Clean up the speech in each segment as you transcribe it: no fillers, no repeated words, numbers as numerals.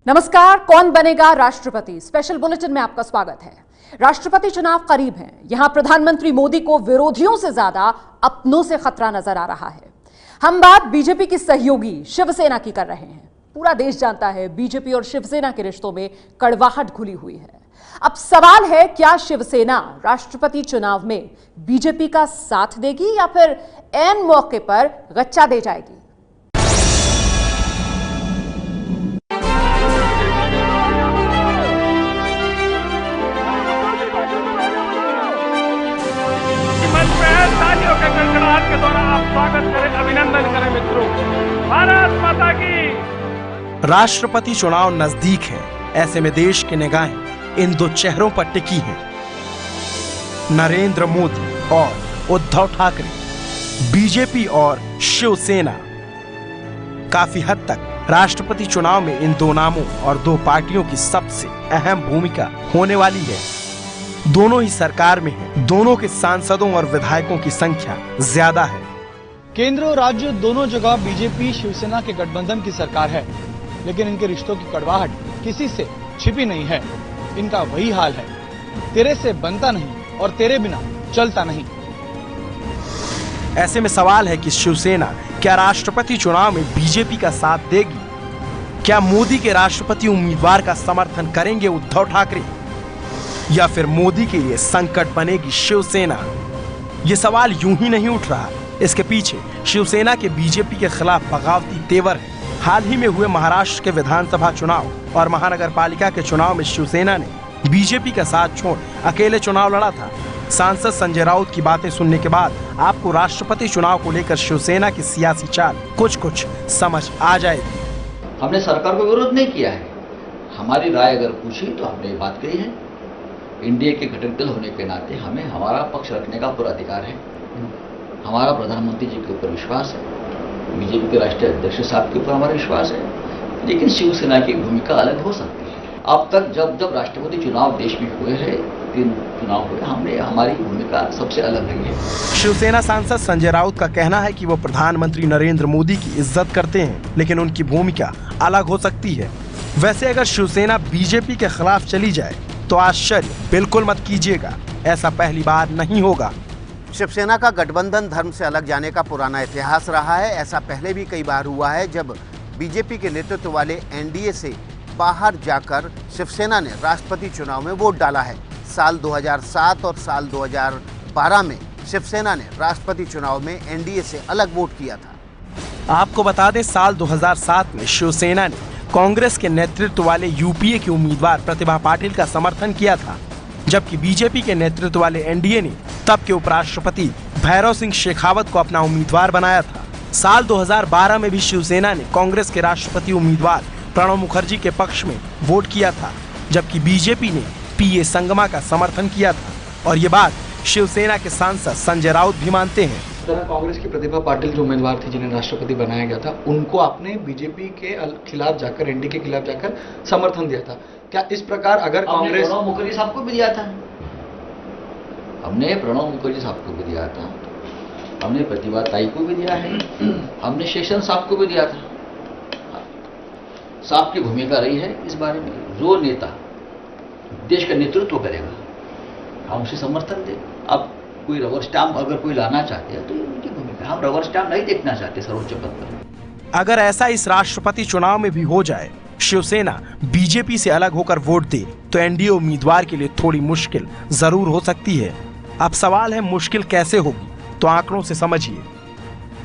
नमस्कार। कौन बनेगा राष्ट्रपति स्पेशल बुलेटिन में आपका स्वागत है। राष्ट्रपति चुनाव करीब हैं। यहां प्रधानमंत्री मोदी को विरोधियों से ज्यादा अपनों से खतरा नजर आ रहा है। हम बात बीजेपी की सहयोगी शिवसेना की कर रहे हैं। पूरा देश जानता है बीजेपी और शिवसेना के रिश्तों में कड़वाहट घुली हुई है। अब सवाल है, क्या शिवसेना राष्ट्रपति चुनाव में बीजेपी का साथ देगी या फिर ऐन मौके पर गच्चा दे जाएगी? के द्वारा आप स्वागत करें, अभिनंदन करें मित्रों। भारत माता की। राष्ट्रपति चुनाव नजदीक है, ऐसे में देश की निगाहें इन दो चेहरों पर टिकी हैं, नरेंद्र मोदी और उद्धव ठाकरे। बीजेपी और शिवसेना। काफी हद तक राष्ट्रपति चुनाव में इन दो नामों और दो पार्टियों की सबसे अहम भूमिका होने वाली है। दोनों ही सरकार में हैं। दोनों के सांसदों और विधायकों की संख्या ज्यादा है। केंद्र और राज्य दोनों जगह बीजेपी शिवसेना के गठबंधन की सरकार है, लेकिन इनके रिश्तों की कड़वाहट किसी से छिपी नहीं है। इनका वही हाल है, तेरे से बनता नहीं और तेरे बिना चलता नहीं। ऐसे में सवाल है कि शिवसेना क्या राष्ट्रपति चुनाव में बीजेपी का साथ देगी? क्या मोदी के राष्ट्रपति उम्मीदवार का समर्थन करेंगे उद्धव ठाकरे, या फिर मोदी के लिए संकट बनेगी शिवसेना? ये सवाल यूं ही नहीं उठ रहा। इसके पीछे शिवसेना के बीजेपी के खिलाफ बगावती तेवर है। हाल ही में हुए महाराष्ट्र के विधानसभा चुनाव और महानगर पालिका के चुनाव में शिवसेना ने बीजेपी का साथ छोड़ अकेले चुनाव लड़ा था। सांसद संजय राउत की बातें सुनने के बाद आपको राष्ट्रपति चुनाव को लेकर शिवसेना की सियासी चाल कुछ समझ आ जाएगी। हमने सरकार को विरोध नहीं किया है। हमारी राय अगर पूछी तो हमने ये बात कही है, इंडिया के घटक दल होने के नाते हमें हमारा पक्ष रखने का पूरा अधिकार है। हमारा प्रधानमंत्री जी के ऊपर विश्वास है, बीजेपी के राष्ट्रीय अध्यक्ष साहब के ऊपर हमारा विश्वास है, लेकिन शिवसेना की भूमिका अलग हो सकती है। अब तक जब राष्ट्रपति चुनाव देश में हुए हैं, 3 चुनाव हुए, हमने हमारी भूमिका सबसे अलग रही है। शिवसेना सांसद संजय राउत का कहना है कि वो प्रधानमंत्री नरेंद्र मोदी की इज्जत करते हैं, लेकिन उनकी भूमिका अलग हो सकती है। वैसे अगर शिवसेना बीजेपी के खिलाफ चली जाए तो आश्चर्य बिल्कुल मत कीजिएगा, ऐसा पहली बार नहीं होगा। शिवसेना का गठबंधन धर्म से अलग जाने का पुराना इतिहास रहा है। ऐसा पहले भी कई बार हुआ है जब बीजेपी के नेतृत्व वाले एनडीए से बाहर जाकर शिवसेना ने राष्ट्रपति चुनाव में वोट डाला है। साल 2007 और साल 2012 में शिवसेना ने राष्ट्रपति चुनाव में एनडीए से अलग वोट किया था। आपको बता दें, साल 2007 में शिवसेना ने कांग्रेस के नेतृत्व वाले यूपीए के उम्मीदवार प्रतिभा पाटिल का समर्थन किया था, जबकि बीजेपी के नेतृत्व वाले एनडीए ने तब के उपराष्ट्रपति भैरव सिंह शेखावत को अपना उम्मीदवार बनाया था। साल 2012 में भी शिवसेना ने कांग्रेस के राष्ट्रपति उम्मीदवार प्रणब मुखर्जी के पक्ष में वोट किया था, जबकि बीजेपी ने पीए संगमा का समर्थन किया था। और ये बात शिवसेना के सांसद संजय राउत भी मानते हैं। कांग्रेस की प्रतिभा पाटिल जो उम्मीदवार थी, जिन्हें राष्ट्रपति बनाया गया था, उनको आपने बीजेपी के खिलाफ जाकर, एनडीए के खिलाफ जाकर समर्थन दिया था। क्या इस प्रकार अगर कांग्रेस प्रणब मुखर्जी साहब को भी दिया था, हमने प्रणब मुखर्जी साहब को भी दिया था, हमने प्रतिभा ताई को भी दिया है, हमने शेषन साहब को भी दिया था। साहब की भूमिका रही है इस बारे में, जो नेता देश का नेतृत्व करेगा हम उसे समर्थन दें। अब कोई रबर स्टैम्प अगर कोई लाना चाहते हैं तो ये उनकी भूमिका है। हम रबर स्टैम्प नहीं देखना चाहते सर्वोच्च पद पर। अगर ऐसा इस राष्ट्रपति चुनाव में भी हो जाए, शिवसेना बीजेपी से अलग होकर वोट दे, तो एनडीए उम्मीदवार के लिए थोड़ी मुश्किल जरूर हो सकती है। अब सवाल है, मुश्किल कैसे होगी? तो आंकड़ों से समझिए।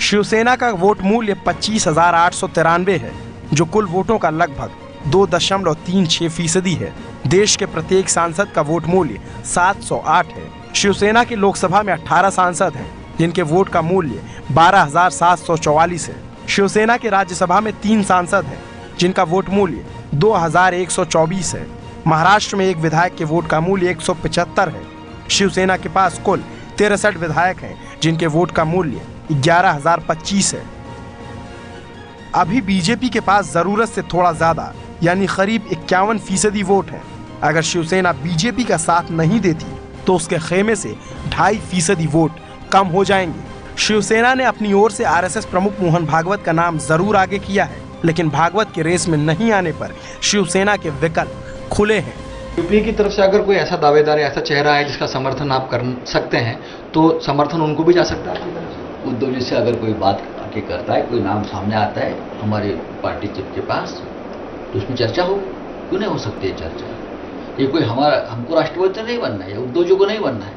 शिवसेना का वोट मूल्य 25,893 है, जो कुल वोटों का लगभग 2.36% है। देश के प्रत्येक सांसद का वोट मूल्य 708 है। शिवसेना की लोकसभा में 18 सांसद हैं, जिनके वोट का मूल्य 12,744 है। शिवसेना के राज्यसभा में 3 सांसद हैं, जिनका वोट मूल्य 2,124 है। महाराष्ट्र में एक विधायक के वोट का मूल्य 175 है। शिवसेना के पास कुल 63 विधायक हैं, जिनके वोट का मूल्य 11,025 है। अभी बीजेपी के पास जरूरत से थोड़ा ज्यादा यानी करीब 51% वोट है। अगर शिवसेना बीजेपी का साथ नहीं देती तो उसके खेमे से 2.5% वोट कम हो जाएंगे। शिवसेना ने अपनी ओर से आरएसएस प्रमुख मोहन भागवत का नाम जरूर आगे किया है, लेकिन भागवत के रेस में नहीं आने पर शिवसेना के विकल्प खुले हैं। यूपीए की तरफ से अगर कोई ऐसा दावेदार या ऐसा चेहरा है जिसका समर्थन आप कर सकते हैं तो समर्थन उनको भी जा सकता है। उद्धव जी से अगर कोई बात आके करता है, कोई नाम सामने आता है हमारे पार्टी चिप के पास, तो उसमें चर्चा हो, क्यों नहीं हो सकती है चर्चा। ये कोई हमको राष्ट्रपति नहीं बनना है, उद्धव जी को नहीं बनना है,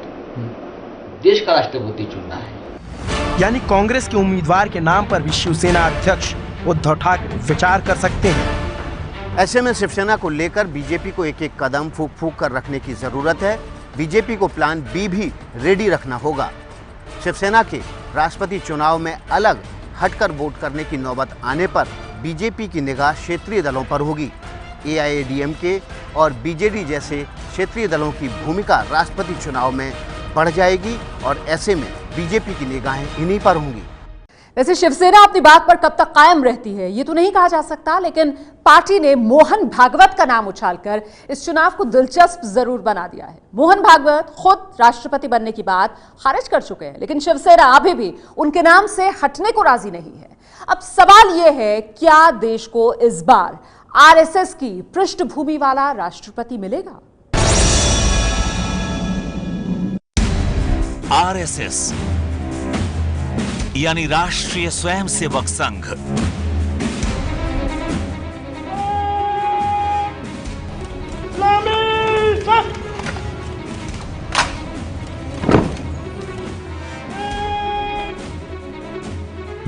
देश का राष्ट्रपति चुनना है। यानी कांग्रेस के उम्मीदवार के नाम पर भी शिवसेना अध्यक्ष उद्धव ठाकरे विचार कर सकते हैं। ऐसे में शिवसेना को लेकर बीजेपी को एक एक कदम फूंक फूंक कर रखने की जरूरत है। बीजेपी को प्लान बी भी रेडी रखना होगा। शिवसेना के राष्ट्रपति चुनाव में अलग हटकर वोट करने की नौबत आने पर बीजेपी की निगाह क्षेत्रीय दलों पर होगी। एआईएडीएमके और बीजेडी जैसे क्षेत्रीय दलों की भूमिका राष्ट्रपति चुनाव में बढ़ जाएगी और ऐसे में बीजेपी की निगाहें इन्हीं पर होंगी। वैसे शिवसेना अपनी बात पर कब तक कायम रहती है ये तो नहीं कहा जा सकता, लेकिन पार्टी ने मोहन भागवत का नाम उछालकर इस चुनाव को दिलचस्प जरूर बना दिया है। मोहन भागवत खुद राष्ट्रपति बनने की बात खारिज कर चुके हैं, लेकिन शिवसेना अभी भी उनके नाम से हटने को राजी नहीं है। अब सवाल यह है, क्या देश को इस बार आरएसएस की पृष्ठभूमि वाला राष्ट्रपति मिलेगा? आरएसएस यानी राष्ट्रीय स्वयंसेवक संघ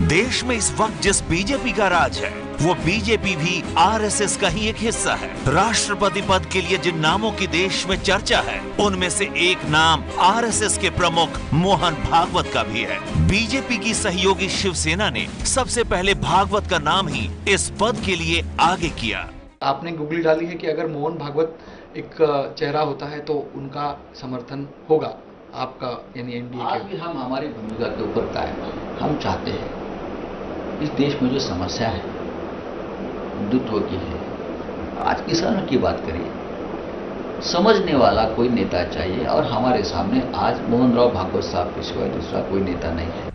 देश में इस वक्त जिस बीजेपी का राज है वो बीजेपी भी आरएसएस का ही एक हिस्सा है। राष्ट्रपति पद के लिए जिन नामों की देश में चर्चा है उनमें से एक नाम आरएसएस के प्रमुख मोहन भागवत का भी है। बीजेपी की सहयोगी शिवसेना ने सबसे पहले भागवत का नाम ही इस पद के लिए आगे किया। आपने गूगल डाली है कि अगर मोहन भागवत एक चेहरा होता है तो उनका समर्थन होगा आपका, यानी एनडीए आज भी हम हमारी भूमिका के ऊपर कायम हैं। हम चाहते हैं इस देश में जो समस्या है हिंदुत्व की है, आज किसानों की बात करिए, समझने वाला कोई नेता चाहिए और हमारे सामने आज मोहन राव भागवत साहब के सिवाय दूसरा कोई नेता नहीं है।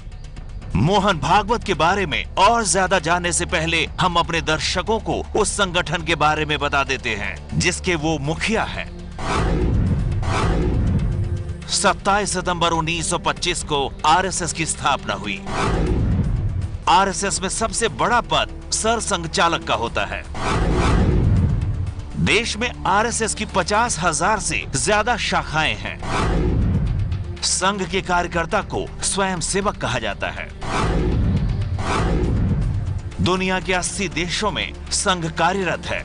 मोहन भागवत के बारे में और ज्यादा जानने से पहले हम अपने दर्शकों को उस संगठन के बारे में बता देते हैं जिसके वो मुखिया है। 27 सितंबर 1925 को आरएसएस की स्थापना हुई। आरएसएस में सबसे बड़ा पद सरसंघ चालक का होता है। देश में आरएसएस की 50,000 से ज्यादा शाखाएं हैं। संघ के कार्यकर्ता को स्वयंसेवक कहा जाता है। दुनिया के 80 देशों में संघ कार्यरत है।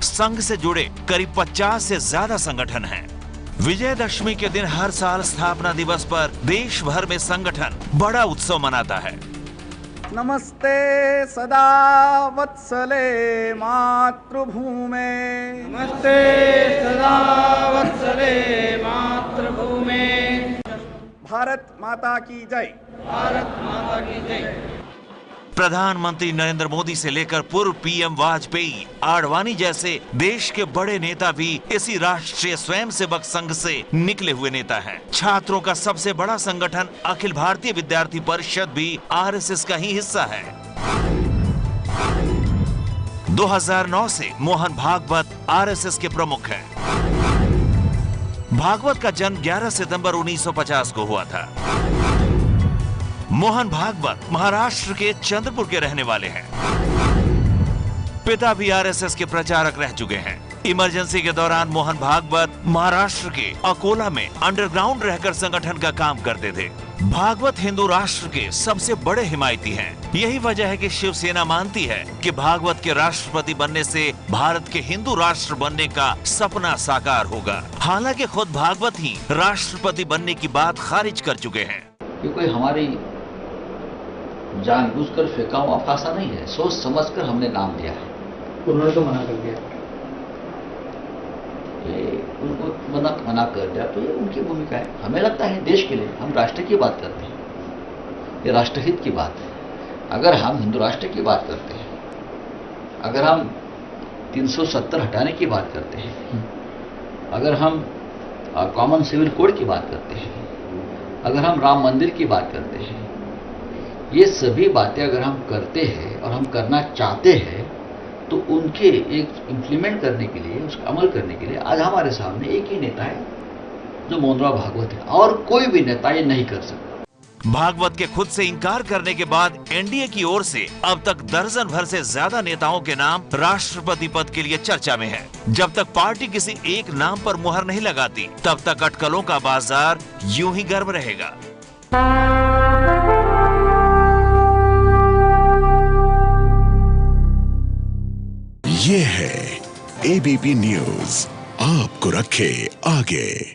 संघ से जुड़े करीब 50 से ज्यादा संगठन हैं। विजयदशमी के दिन हर साल स्थापना दिवस पर देश भर में संगठन बड़ा उत्सव मनाता है। नमस्ते सदा वत्सले मातृभूमे, नमस्ते सदा वत्सले मातृभूमे, भारत माता की जय, भारत माता की जय। प्रधानमंत्री नरेंद्र मोदी से लेकर पूर्व पीएम वाजपेयी, आडवाणी जैसे देश के बड़े नेता भी इसी राष्ट्रीय स्वयंसेवक संघ से निकले हुए नेता हैं। छात्रों का सबसे बड़ा संगठन अखिल भारतीय विद्यार्थी परिषद भी आरएसएस का ही हिस्सा है। 2009 से मोहन भागवत आरएसएस के प्रमुख हैं। भागवत का जन्म 11 सितंबर 1950 को हुआ था। मोहन भागवत महाराष्ट्र के चंद्रपुर के रहने वाले हैं। पिता भी आरएसएस के प्रचारक रह चुके हैं। इमरजेंसी के दौरान मोहन भागवत महाराष्ट्र के अकोला में अंडरग्राउंड रहकर संगठन का काम करते थे। भागवत हिंदू राष्ट्र के सबसे बड़े हिमायती हैं। यही वजह है कि शिवसेना मानती है कि भागवत के राष्ट्रपति बनने से भारत के हिंदू राष्ट्र बनने का सपना साकार होगा। हालांकि खुद भागवत ही राष्ट्रपति बनने की बात खारिज कर चुके हैं। क्योंकि हमारी जानबूझकर फेंका हुआ फांसा नहीं है, सोच समझकर हमने नाम दिया है। उन्होंने तो मना कर दिया, उनको मना कर दिया तो ये उनकी भूमिका है। हमें लगता है देश के लिए, हम राष्ट्र की बात करते हैं, ये राष्ट्रहित की बात है। अगर हम हिंदू राष्ट्र की बात करते हैं, अगर हम 370 हटाने की बात करते हैं, अगर हम कॉमन सिविल कोड की बात करते हैं, अगर हम राम मंदिर की बात करते हैं, ये सभी बातें अगर हम करते हैं और हम करना चाहते हैं तो उनके एक इम्प्लीमेंट करने के लिए, उसका अमल करने के लिए आज हमारे सामने एक ही नेता है जो मोहनराव भागवत है, और कोई भी नेता ये नहीं कर सकता। भागवत के खुद से इनकार करने के बाद एनडीए की ओर से अब तक दर्जन भर से ज्यादा नेताओं के नाम राष्ट्रपति पद के लिए चर्चा में है। जब तक पार्टी किसी एक नाम पर मुहर नहीं लगाती, तब तक अटकलों का बाजार यूं ही गर्म रहेगा। ये है एबीपी न्यूज़, आपको रखे आगे।